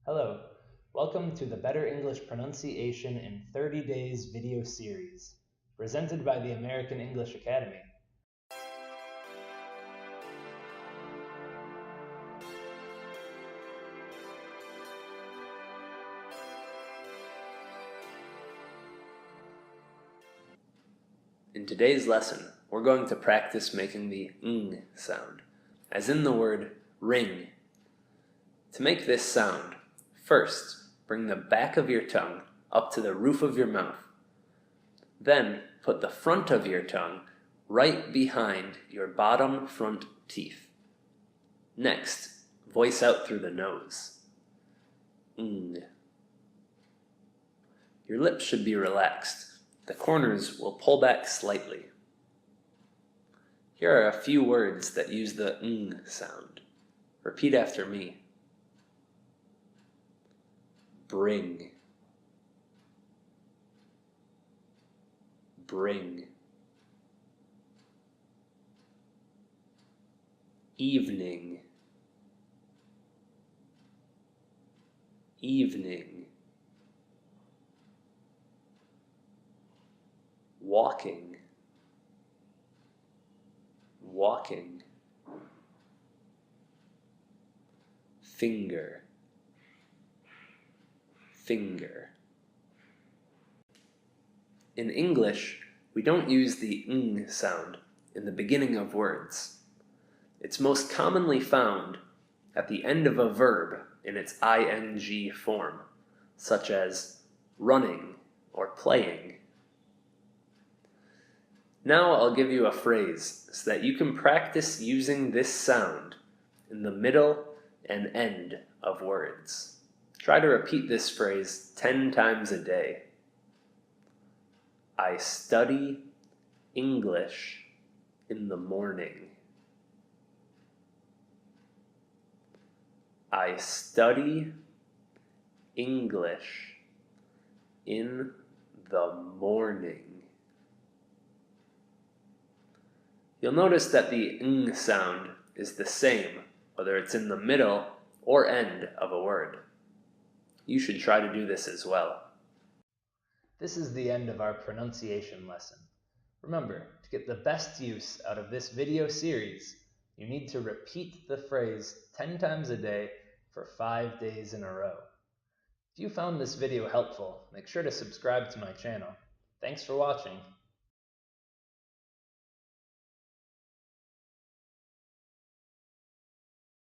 Hello, welcome to the Better English Pronunciation in 30 Days video series, presented by the American English Academy. In today's lesson, we're going to practice making the ng sound, as in the word ring. To make this sound, first, bring the back of your tongue up to the roof of your mouth. Then, put the front of your tongue right behind your bottom front teeth. Next, voice out through the nose. Ng. Your lips should be relaxed. The corners will pull back slightly. Here are a few words that use the ng sound. Repeat after me. Bring. Bring. Evening. Evening. Walking. Walking. Finger. Finger. In English, we don't use the ng sound in the beginning of words. It's most commonly found at the end of a verb in its ing form, such as running or playing. Now I'll give you a phrase so that you can practice using this sound in the middle and end of words. Try to repeat this phrase 10 times a day. I study English in the morning. I study English in the morning. You'll notice that the ng sound is the same, whether it's in the middle or end of a word. You should try to do this as well. This is the end of our pronunciation lesson. Remember, to get the best use out of this video series, you need to repeat the phrase 10 times a day for 5 days in a row. If you found this video helpful, make sure to subscribe to my channel. Thanks for watching.